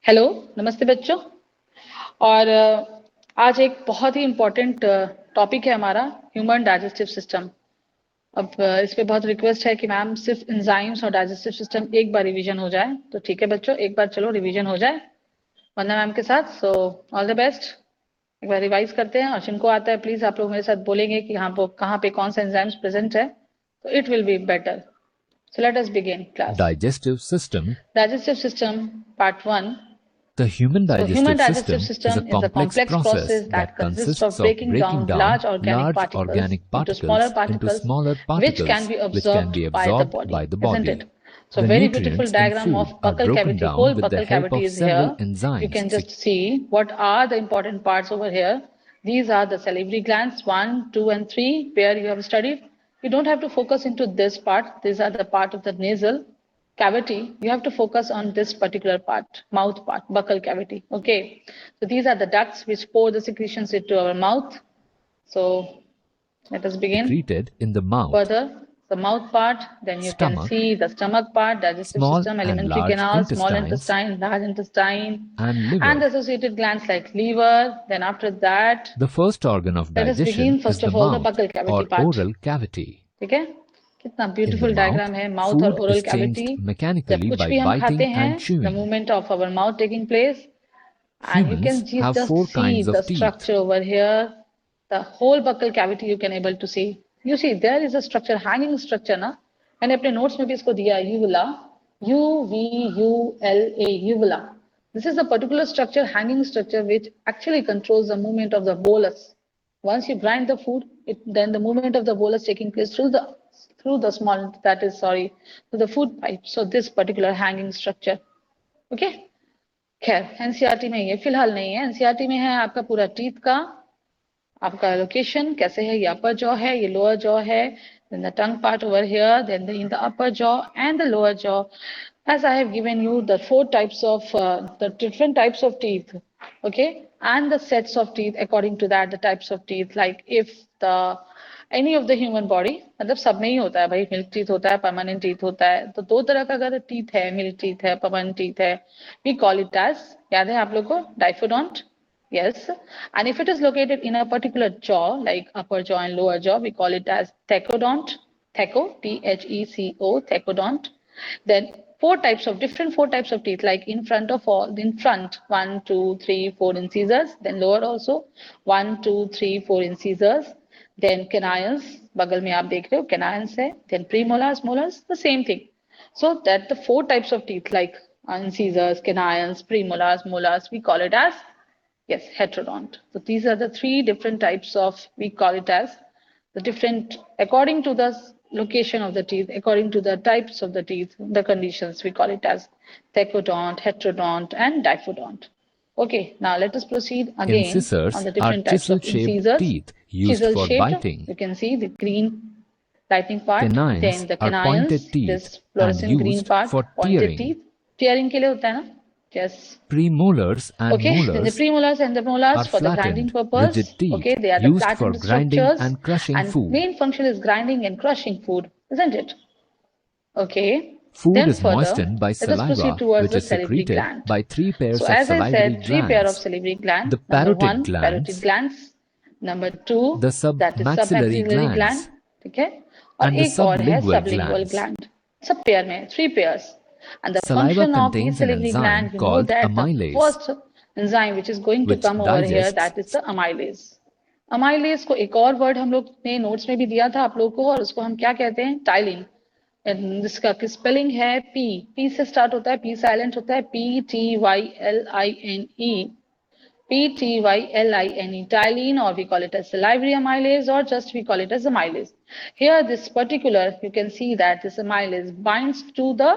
Hello, नमस्ते बच्चों। और आज एक बहुत ही इम्पोर्टेंट टॉपिक है हमारा ह्यूमन डाइजेस्टिव सिस्टम। अब इस पे बहुत रिक्वेस्ट है कि मैम सिर्फ एंजाइम्स और डाइजेस्टिव सिस्टम एक बार रिवीजन हो जाए, तो ठीक है बच्चों, एक बार चलो रिवीजन हो जाए वंदना मैम के साथ। So all the best. एक बार रिवाइज करते हैं और जिनको आता है प्लीज आप लोग मेरे साथ बोलेंगे कि हाँ वो कहाँ पे कौन सा एंजाइम्स प्रेजेंट है, तो it will be better. So let us begin class. Digestive system. Digestive system part 1। The human So human digestive digestive system is a system is a complex complex process process that that consists consists of of breaking breaking down down large organic large particles organic into smaller particles into particles smaller which can particles be which can absorbed be by the absorbed body, by the isn't it? body. So The very beautiful nutrients in diagram food of are buccal broken cavity, down whole with the buccal help cavity of is several here. You enzymes. can just see what are the important parts over here. These are the salivary glands 1, 2 and 3 where you have studied. You don't have to focus into this part. These are the part of the nasal cavity. You have to focus on this particular part, mouth part, buccal cavity. Okay, so these are the ducts which pour the secretions into our mouth. So let us begin Secreted in the mouth, further. The mouth part, then you can stomach, see the stomach part, digestive small system, and alimentary large canal, small intestines, intestine, large intestine, and and liver. the associated glands like liver. Then after that, The first organ of let us digestion begin is first the of all the mouth buccal cavity or part. oral cavity. ठीक है, कितना In the beautiful mouth, diagram है mouth और food oral is cavity. changed जब mechanically कुछ by भी हम खाते biting हैं, and the chewing. movement of our mouth taking place, and you can Humans have just 4 see kinds the of teeth. structure over here. The whole buccal cavity you can able to see. You see there is a structure, hanging structure ना। मैंने अपने notes में भी इसको दिया uvula, UVULA, uvula. This is a particular structure, hanging structure, which actually controls the movement of the bolus. Once you grind the food, then the movement of the bolus taking place through the small, that is sorry, through the food pipe. So this particular hanging structure. Okay. खैर NCERT में ये फिलहाल नहीं है। NCERT में है आपका पूरा टीथ का आपका लोकेशन कैसे है। ये अपर जॉ है, ये लोअर जॉ है, then the tongue part over here, then in the upper jaw and the lower jaw. As I have given you the four types of the different types of teeth, okay, and the sets of teeth according to that, the types of teeth, like if the any of the human body, मतलब सब में ही होता है भाई, milk teeth होता है, permanent teeth होता है। तो दो तरह का अगर टीथ है, मिल्क टीथ है, परमानेंट टीथ है, वी कॉल इट एज, याद है आप लोग को, diphyodont. Yes, and if it is located in a particular jaw, like upper jaw and lower jaw, we call it as thecodont, theco, T-H-E-C-O, thecodont. Then four types of teeth, like in front of all, in front, 1, 2, 3, 4 incisors, then lower also, 1, 2, 3, 4 incisors, then canines, बगल में आप देख रहे हो canines है, then premolars, molars, the same thing. So that the four types of teeth, like incisors, canines, premolars, molars, we call it as, yes, heterodont. So these are the three different types of, we call it as the different, according to the location of the teeth, according to the types of the teeth, the conditions, we call it as thecodont, heterodont, and diphodont. Okay, now let us proceed again on Incisors the are different types of chisel-shaped incisors. teeth used Chisel for shaped, biting. you can see the green lightning part, Canines then the are canines, pointed teeth this and fluorescent green used part, for pointed tearing. teeth, tearing के लिए होता है ना? Yes. Premolars and Okay, then the molars premolars and the molars are for the grinding flattened, purpose. rigid teeth Okay, they are the used for flattened grinding structures, and crushing and food. main function is grinding and crushing food, isn't it? Okay, Food then is further, moistened by let us proceed saliva, towards which the is salivary secreted gland. by 3 So pairs of as I salivary said, three pair of glands. salivary gland. The Number parotid one, parotid glands, glands. Number two, the that is submaxillary submaxillary gland. glands, ठीक है, और and the एक और है sublingual sublingual glands. gland. सब pair में, three pairs. And the Saliva function of these contains an salivary enzyme gland, you know called that the amylase, first enzyme which is going to which come over here, digests. that is the amylase. Amylase को एक और word हम लोग ने notes में भी दिया था आप लोग को, और उसको हम क्या कहते हैं, टाइलिन। जिसका स्पेलिंग है पी, पी से स्टार्ट होता है, पी साइलेंट होता है, PTYLINE, PTYLINE, Tyline, or we call it as salivary amylase, or just we call it as amylase. Here, this particular, you can see that this amylase binds to the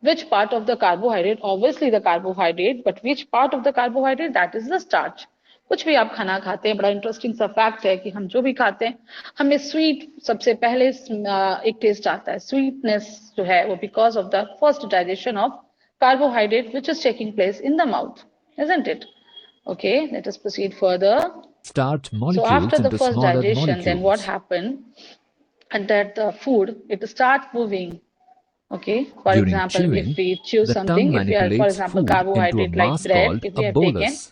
which part of the carbohydrate? Obviously the carbohydrate, but which part of the carbohydrate? That is the starch. कुछ भी आप खाना खाते हैं, बड़ा interesting सा fact है कि हम जो भी खाते हैं, हमें स्वीट सबसे पहले एक टेस्ट आता है, स्वीटनेस जो है वो because of the first digestion of carbohydrate which is taking place in the mouth, isn't it? Okay, let us proceed further. Starch So after molecules the into first smaller digestion, then what molecules. happened? And that the food, it start moving. Okay, for During example, chewing, if we chew the something, tongue if we are, for manipulates example, food into a carbohydrate like mass bread, called if a we have taken, bolus.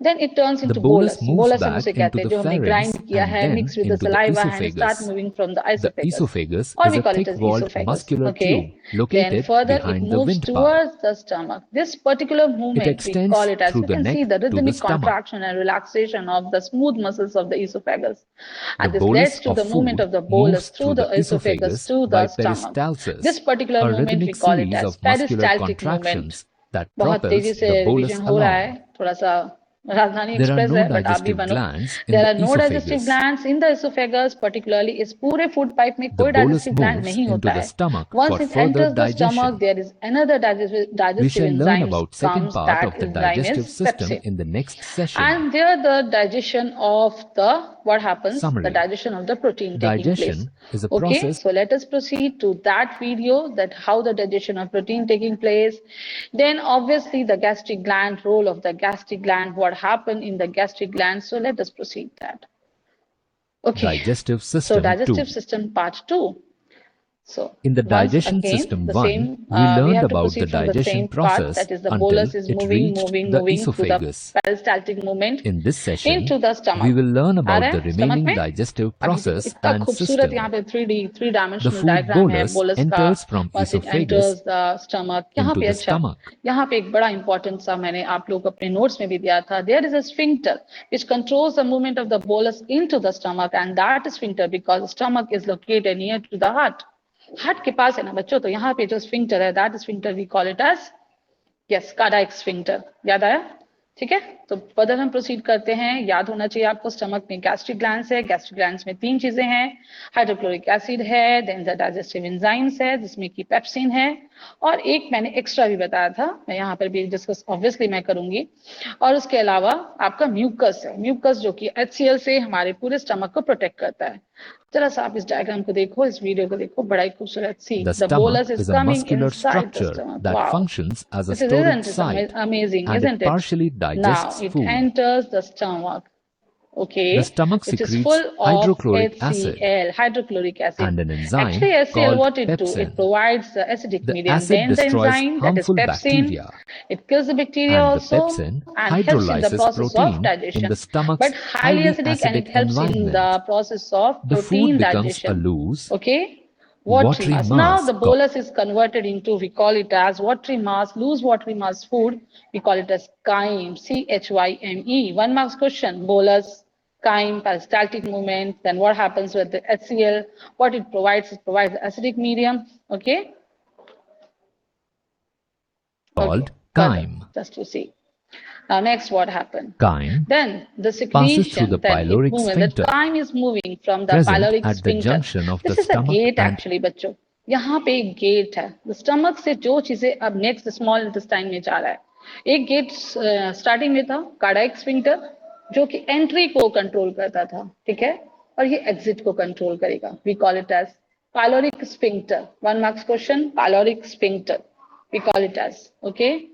then it turns The into bolus bolus. moves Bolus हम back उसे कहते into हैं the जो हमने pharynx grind किया and है, then mixed with the into the saliva and start esophagus. moving from the The esophagus, esophagus or is we a call it as thick-walled esophagus. muscular Okay, tube then located further it behind the moves windpipe. towards the stomach. This particular It movement we extends call it as, through you the can see neck the to the rhythmic stomach. contraction and relaxation of the smooth muscles of the esophagus, The and this bolus leads to of the movement food of the moves bolus through through the the esophagus esophagus to by the stomach. This peristalsis, particular a movement we rhythmic call it series as of muscular peristaltic movement. contractions that बहुत तेजी propels से the revision bolus हो रहा है, along. थोड़ा सा राजधानी There are express no है, बट आप भी digestive बनो. glands in There the are no digestive esophagus. glands in the esophagus, particularly इस पूरे फूड पाइप में The कोई bolus digestive gland moves नहीं into होता the है. stomach Once for it further enters the stomach, digestion. there is another We digestive shall learn enzyme about second comes. part That of the enzyme digestive is system pepsin. in the next session. And there the digestion of the, what happens? The Summary. digestion of the protein taking place. Digestion is a Okay, process so let us proceed to that video, that how the digestion of protein taking place. Then obviously the gastric gland, role of the gastric gland, what happened in the gastric gland. So let us proceed that. Okay, digestive so system 2. digestive system part 2. So In the once digestion again, system the 1, same, we we learned have to about the proceed from the digestion same part, process that is the until bolus is it moving reached the through the esophagus. peristaltic movement In this session, into the stomach. we will learn आ about रहा the है stomach remaining में? digestive अभी देखो process इतना and खूबसूरत यहाँ system. पे 3D three The dimensional food diagram है bolus बोलस का. enters from once it esophagus enters the stomach, यहाँ into पे the अच्छा, stomach. यहाँ पे एक बड़ा इंपॉर्टेंट सा मैंने आप लोग अपने नोट्स में भी दिया था. There is a sphincter which controls the movement of the bolus into the stomach, and that sphincter, because the stomach is located near to the heart. Heart के पास है ना बच्चों, तो यहाँ पे जो स्फिंक्टर है, that sphincter we call it as, yes, cardiac sphincter. याद आया? ठीक है, तो फर्दर हम प्रोसीड करते हैं. याद होना चाहिए आपको, स्टमक में गैस्ट्रिक ग्लैंड्स है. गैस्ट्रिक ग्लैंड्स में 3 चीजें हैं. हाइड्रोक्लोरिक एसिड है, देन द डाइजेस्टिव एंजाइम्स है जिसमें कि पेप्सिन है, और एक मैंने एक्स्ट्रा भी बताया था, मैं यहाँ पर भी डिस्कस ऑब्वियसली मैं करूंगी. और उसके अलावा आपका म्यूकस है, म्यूकस जो कि HCl से हमारे पूरे स्टमक को प्रोटेक्ट करता है. जरा सा आप इस डायग्राम को देखो, इस वीडियो को देखो, बड़ा ही खूबसूरत. सी The the bolus stomach is is a coming muscular inside the structure stomach. that wow, functions as a this is, storage isn't it site amazing, and it isn't it? partially Now digests it food. enters the stomach. Okay, The stomach which is secretes full of hydrochloric acid HCl, hydrochloric acid. and an enzyme Actually, HCl, called what it do? It pepsin. provides the acidic The medium. acid Then the destroys enzyme, that is harmful pepsin, bacteria, it kills the bacteria and the also pepsin and helps in the hydrolyzes process of protein in digestion. the stomach's But highly highly acidic, and it acidic helps in the environment. process of The food protein becomes a digestion. loose, Okay. Watery watery mass. Now mass the bolus is converted into, we call it as watery mass, loose watery mass food. We call it as chyme, CHYME. 1 marks question, bolus, chyme, peristaltic movement. Then what happens with the HCl? What it provides the acidic medium. Okay. called further, chyme. just to see. Now next what happened? Chyme Then the passes through the secretion, then it pyloric moves. The sphincter chyme is moving from the present pyloric at the sphincter. junction of This the is a stomach gate and actually बच्चों. यहाँ पे एक gate है. The stomach से जो चीजें अब next small intestine में जा रहा है. एक गेट स्टार्टिंग में था कार्डियक स्फिंक्टर जो कि एंट्री को कंट्रोल करता था, ठीक है, और ये एग्जिट को कंट्रोल करेगा. We call it as pyloric sphincter. 1 marks question, pyloric sphincter. We call it as, okay.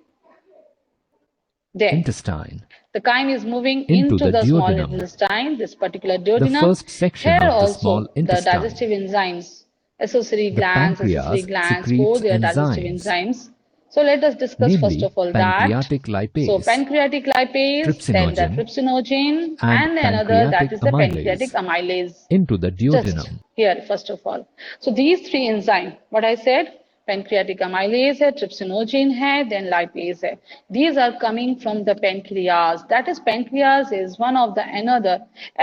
Then intestine the chyme is moving into into the the small duodenum. intestine, this particular The duodenum. first section Here of the also small the intestine. digestive enzymes, accessory The glands pancreas for secretes their digestive enzymes, enzymes. So let us discuss first namely of all that. pancreatic So lipase, pancreatic lipase, then the trypsinogen, trypsinogen, and and another that pancreatic is the amylase pancreatic amylase. into the Just duodenum. here first of all. So these 3 enzymes, what I said, pancreatic amylase है, trypsinogen है, then lipase है. These are coming from the pancreas. That is, pancreas is one of the another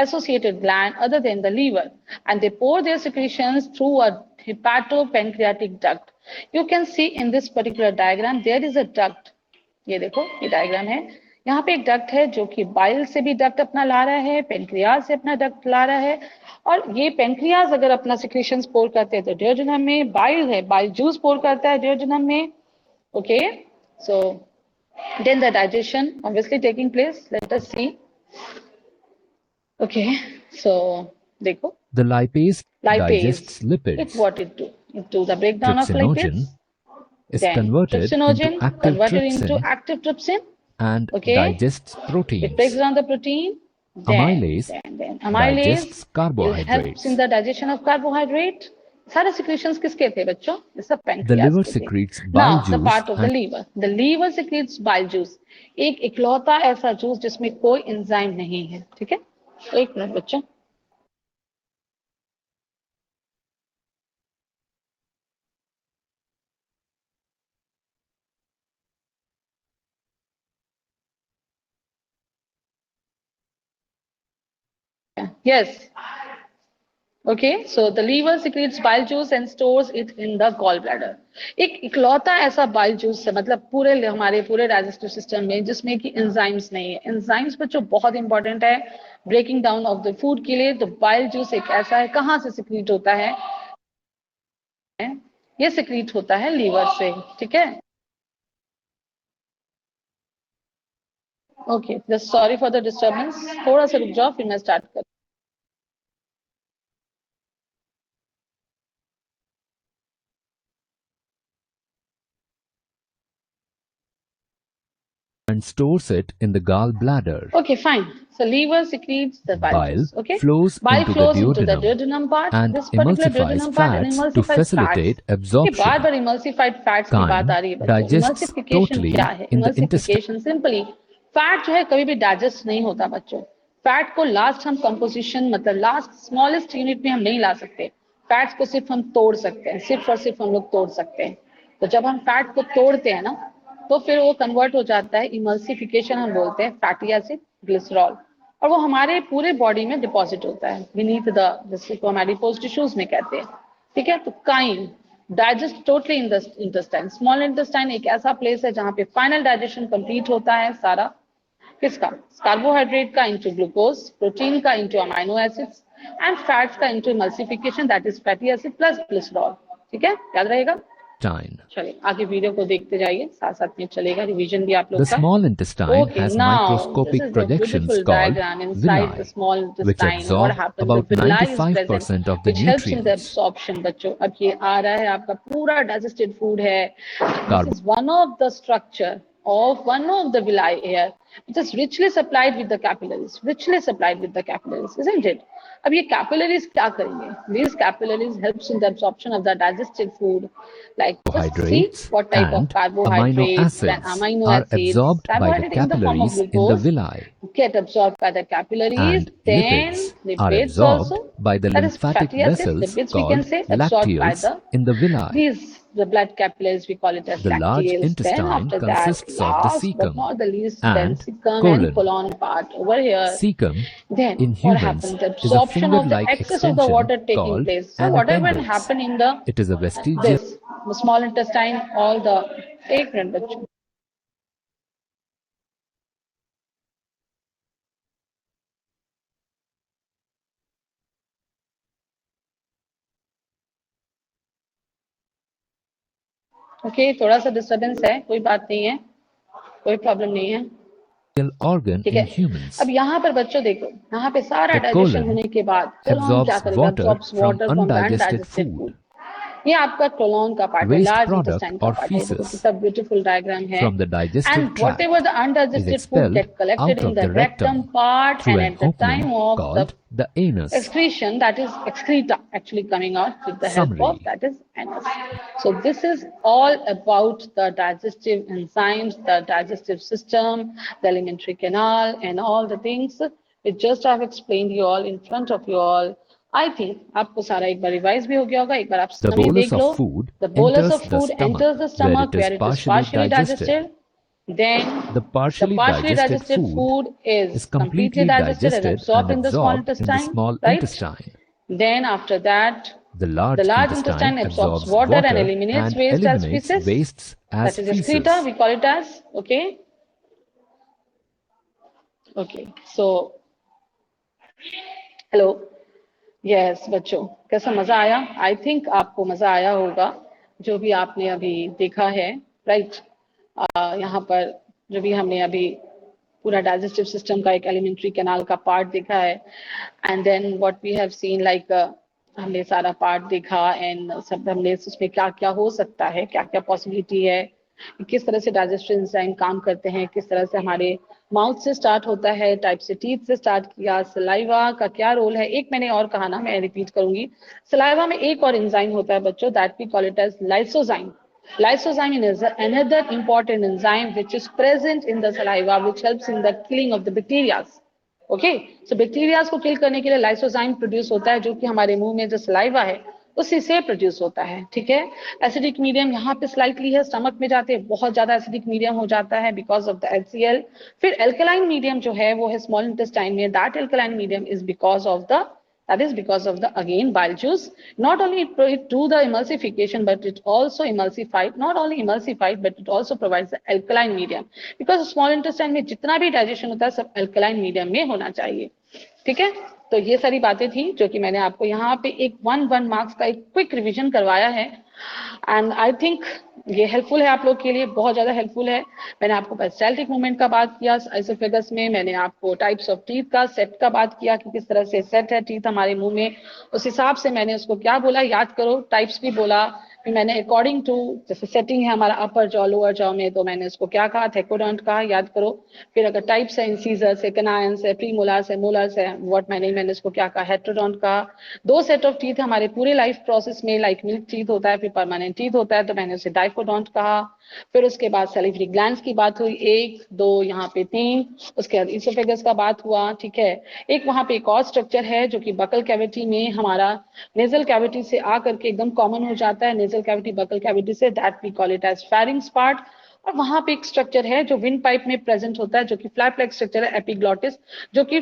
associated gland other than the liver, and they pour their secretions through a hepatopancreatic duct. You can see in this particular diagram there is a duct. ये देखो, ये diagram है. यहाँ पे एक duct है जो कि बाइल से भी डक्ट अपना ला रहा है, पेनक्रियाज से अपना डक्ट ला रहा है, और ये पेनक्रियाज अगर अपना सिक्रीशन पोर करते हैं तो डियोजेनम में, बाइल है, बाइल जूस पोर करता है डियोजेनम में. Okay, so then the digestion obviously taking place. Let us see. Okay, so देखो, The lipase digests it lipids. what it do? It do the breakdown of Trypsinogen lipids. is Then converted trypsinogen into active converted trypsin into active trypsin. and Okay. digests It proteins. breaks down the protein. Amylase Then amylase digests will helps in carbohydrates. the digestion of carbohydrate. सारे secretions किसके थे बच्चों? ये सब The pancreas liver के थे. secretes Now bile the juice part of the liver. The liver secretes bile juice. एक इकलौता ऐसा जूस जिसमें कोई एंजाइम नहीं है. ठीक है, एक मिनट बच्चों. Yes. Okay, so the liver secretes bile juice and stores it in the gallbladder. एक इकलौता ऐसा bile juice है, मतलब पूरे हमारे पूरे digestive system में जिसमें कि enzymes नहीं है. Enzymes बच्चों बहुत important है breaking down of the food के लिए. तो bile juice एक ऐसा है, कहाँ से secrete होता है? ये secrete होता है liver से. ठीक है? Okay, just sorry for the disturbance. थोड़ा सा रुक जाओ, फिर मैं start करूँ. and stores it in the gallbladder. Okay, fine. So liver secretes the bile Bile juice. Okay, flows bile into flows the into the duodenum duodenum part. and This particular emulsifies duodenum part and fats to emulsifies fats. facilitate Okay, absorption. Bar bar emulsified fats की बात आ रही है बच्चों. digests Emulsification totally क्या है? in the intestine. Emulsification simply fat जो है कभी भी डाइजेस्ट नहीं होता बच्चों. फैट को लास्ट हम कंपोजिशन मतलब लास्ट स्मॉलेस्ट यूनिट में हम नहीं ला सकते. फैट्स को सिर्फ हम तोड़ सकते हैं, सिर्फ और सिर्फ हम लोग तोड़ सकते हैं. तो जब हम फैट को तोड़ते हैं ना, तो फिर वो कन्वर्ट हो जाता है, इमल्सिफिकेशन हम बोलते हैं, फैटी एसिड ग्लिसरॉल, और वो हमारे पूरे बॉडी में डिपॉजिट होता है बीनीथ द, जिसको हम एडिपोज टिश्यूज में कहते हैं. ठीक है, तो kind digest totally in the intestine. Small intestine एक ऐसा प्लेस है जहां पे फाइनल डाइजेशन कंप्लीट होता है सारा. किसका? कार्बोहाइड्रेट का इंटू ग्लूकोज, प्रोटीन का into amino acids and fats का into emulsification, that is fatty acid plus glycerol. ठीक है, याद रहेगा. चलिए आगे वीडियो को देखते जाइए, साथ साथ में चलेगा, रिवीजन भी आप लोग The का. small intestine Okay, has now this microscopic is a projections beautiful called diagram inside the villi, small which intestine. What absorb happens? about The villi is 95% present, of the which helps in the nutrients. absorption. बच्चों, अब ये आ रहा है आपका पूरा digested food है. This Carb- is one of the structure of one of the villi here, which is richly supplied with the capillaries. Richly supplied with the capillaries, isn't it? अब ये capillaries क्या करेंगे? These capillaries helps in the absorption of the digested food. Like just see Carbohydrates what type of and amino carbohydrates and acids amino are acids. absorbed by the Carbohydrate in the form of capillaries in the glucose villi, get absorbed by the capillaries. and Then lipids are lipids absorbed also, by the that is lymphatic fatty acids. vessels Lipids we can called say absorbed by lacteals the in the villi. these the blood capillaries, we call it as The large lacteals. Then intestine after that, consists of the last but cecum not the least, then and cecum and colon part over here. Cecum Then in what humans happens? The is a absorption of the finger-like excess of the extension water taking called place. So an whatever appendix. happen in the It is a vestigial this small intestine, all the एक minute बच्चों. Okay, थोड़ा सा disturbance है, कोई बात नहीं है, कोई प्रॉब्लम नहीं है. organ ठीक in है, humans. अब यहाँ पर बच्चों देखो, यहाँ पे सारा The डाइजेशन colon होने के बाद कोलोन क्या absorbs करेगा? water Absorbs from water from the undigested undigested food. food. ये आपका कोलोन का पार्ट है, Waste लार्ज product इंटेस्टाइन का or पार्ट है. देखो feces कितना ब्यूटीफुल डायग्राम है. from the digestive And tract whatever the is undigested food expelled get collected out in of the the rectum rectum part, through and an at the opening time of the called the anus. excretion, that is excreta actually coming out with the help of Summary. that is anus. So this is all about the digestive enzymes, the digestive system, the alimentary canal, and all the things which just I've explained you all in front of you all. I think आपको सारा एक बार revise भी हो गया होगा, एक बार आप The सभी bolus देख लो. of food The bolus enters of the food stomach, enters the stomach where it is partially digested. Then The partially digested food is completely digested and absorbed in the small in the intestine, small right? intestine. Then after that, The the large intestine absorbs water and eliminates waste as feces. wastes as That is feces. excreta, we call it as, okay? Okay, so, hello. Yes बच्चों, कैसा मजा आया? I think आपको मजा आया होगा जो भी आपने अभी देखा है, राइट? यहाँ पर जो भी हमने अभी पूरा डाइजेस्टिव सिस्टम का एक एलिमेंट्री कैनाल का पार्ट देखा है, and then what we have seen, like हमने सारा पार्ट देखा, एंड सब हमने उसमें क्या क्या हो सकता है, क्या क्या पॉसिबिलिटी है, किस तरह से डाइजेस्टिव एंजाइम काम करते हैं, किस तरह से हमारे माउथ से स्टार्ट होता है, टाइप से टीथ से स्टार्ट किया, सलाइवा का क्या रोल है। एक मैंने और कहा ना, मैं रिपीट करूंगी, सलाइवा में एक और एंजाइम होता है बच्चों, that we call it as lysozyme. Lysozyme is another important enzyme which is present in the saliva, which helps in the killing of the bacteria. Okay, so bacteria को किल करने के लिए लाइसोजाइम प्रोड्यूस होता है, जो कि हमारे मुंह में जो सलाइवा है उसी से प्रोड्यूस होता है. ठीक है, एसिडिक मीडियम यहाँ पे स्लाइटली है, स्टमक में जाते हैं बहुत ज्यादा एसिडिक मीडियम हो जाता है बिकॉज ऑफ द HCl. फिर एल्कलाइन मीडियम जो है वो है स्मॉल इंटेस्टाइन में, that alkaline medium is because of the, that is because of the again bile juice. Not only it do the emulsification, but it also emulsified, not only emulsified but it also provides the alkaline medium, because small intestine में जितना भी digestion होता है सब alkaline medium में होना चाहिए. ठीक है, तो ये सारी बातें थी जो कि मैंने आपको यहाँ पे एक 1 मार्क्स का एक क्विक रिवीजन करवाया है, एंड आई थिंक ये हेल्पफुल है आप लोग के लिए, बहुत ज्यादा हेल्पफुल है. मैंने आपको पेरिस्टाल्टिक मूवमेंट का बात किया आइसोफेगस में, मैंने आपको टाइप्स ऑफ टीथ का सेट का बात किया कि किस तरह से सेट है टीथ हमारे मुंह में, उस हिसाब से मैंने उसको क्या बोला याद करो, टाइप्स भी बोला. फिर मैंने अकॉर्डिंग टू, जैसे सेटिंग है हमारा अपर जॉ लोअर जॉ में, तो मैंने उसको क्या कहा, थेकोडोंट कहा, याद करो. फिर अगर टाइप्स है, इंसीजर्स है, कैनायंस है, प्रीमोलार्स है, मोलर्स है, व्हाट मैंने उसको क्या कहा, हेटेरोडोंट कहा. 2 सेट ऑफ टीथ हमारे पूरे लाइफ प्रोसेस में, लाइक मिल्क टीथ होता है, फिर परमानेंट टीथ होता है, तो मैंने उसे डाइकोडोंट कहा. फिर उसके बाद सैलिवरी ग्लैंड्स की बात हुई, 1 2 यहाँ पे 3. उसके बाद इसोफेगस का बात हुआ. ठीक है, एक वहां पे एक और स्ट्रक्चर है जो कि बकल कैविटी में हमारा नेजल कैविटी से आकर के एकदम कॉमन हो जाता है, नेजल कैविटी बकल कैविटी से, that we call it as pharynx part. और वहां पे एक स्ट्रक्चर है जो विंड पाइप में प्रेजेंट होता है, जो कि फ्लैप लाइक स्ट्रक्चर है, एपिग्लॉटिस, जो कि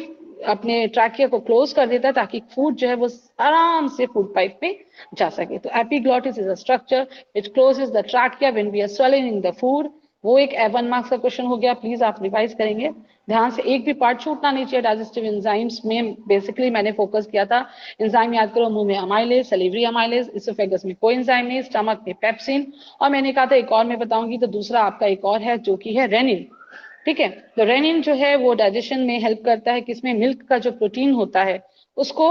अपने ट्रैकिया को क्लोज कर देता है ताकि फूड जो है वो आराम से फूड पाइप में जा सके. तो epiglottis is a structure which closes the trachea when we are swallowing the food. वो एक 1 मार्क्स का क्वेश्चन हो गया, प्लीज आप रिवाइज करेंगे ध्यान से, एक भी पार्ट छूटना नहीं चाहिए. डाइजेस्टिव एंजाइम्स में बेसिकली मैंने फोकस किया था, एंजाइम याद करो, मुंह में अमाइलेज, सैलिवरी अमाइलेज, इसोफेगस में कोई एंजाइम नहीं, स्टमक में पेप्सिन, और मैंने कहा था एक और मैं बताऊंगी, तो दूसरा आपका एक और है जो कि है रेनिन. ठीक है, तो रेनिन जो है वो डाइजेशन में हेल्प करता है, किसमें, मिल्क का जो प्रोटीन होता है उसको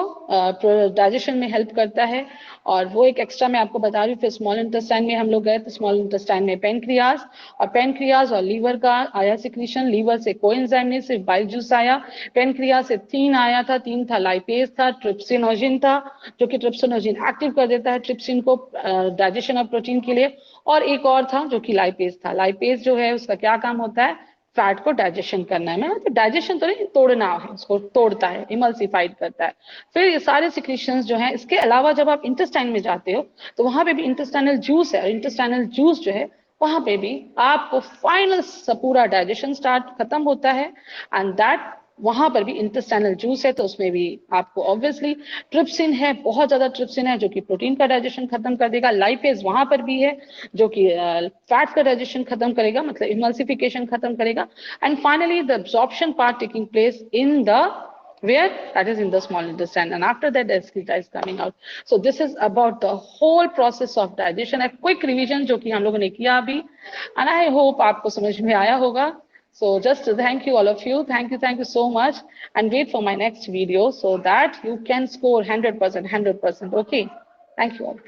डाइजेशन में हेल्प करता है. और वो एक एक्स्ट्रा मैं आपको बता रही हूँ. फिर स्मॉल इंटेस्टाइन में हम लोग गए, तो स्मॉल इंटेस्टाइन में पेनक्रियाज, और पेनक्रियाज और लीवर का आया सिक्रीशन, लीवर से कोई एंजाइम नहीं, सिर्फ बाइल जूस आया. पेनक्रियाज से 3 आया था, 3 था लाइपेज था, ट्रिप्सिनोजिन था, जो कि ट्रिप्सिनोजिन एक्टिव कर देता है ट्रिप्सिन को डाइजेशन ऑफ प्रोटीन के लिए, और एक और था जो कि लाइपेज था. लाइपेज जो है उसका क्या काम होता है, फैट को डाइजेशन करना है, मतलब डाइजेशन तो नहीं, तोड़ना है, उसको तोड़ता है, इमल्सिफाइड करता है. फिर ये सारे सिक्रीशंस जो हैं, इसके अलावा जब आप इंटेस्टाइन में जाते हो तो वहां पे भी इंटेस्टाइनल जूस है, और इंटेस्टाइनल जूस जो है वहां पे भी आपको फाइनल पूरा डाइजेशन स्टार्ट खत्म होता है, एंड दैट वहां पर भी इंटेस्टाइनल जूस है, तो उसमें भी आपको ऑब्वियसली ट्रिप्सिन है, बहुत ज्यादा ट्रिप्सिन है जो कि प्रोटीन का डाइजेशन खत्म कर देगा. लाइपेज वहां पर भी है जो कि फैट का डाइजेशन खत्म करेगा, मतलब इमल्सिफिकेशन खत्म करेगा. And finally the absorption part taking place in the where, that is in the small intestine, and after that the excreta is coming out. So this is about the whole process of digestion, a quick revision जो कि हम लोगों ने किया अभी, and I hope आपको समझ में आया होगा. So just thank you all of you, thank you so much, and wait for my next video so that you can score 100%. Okay, thank you all.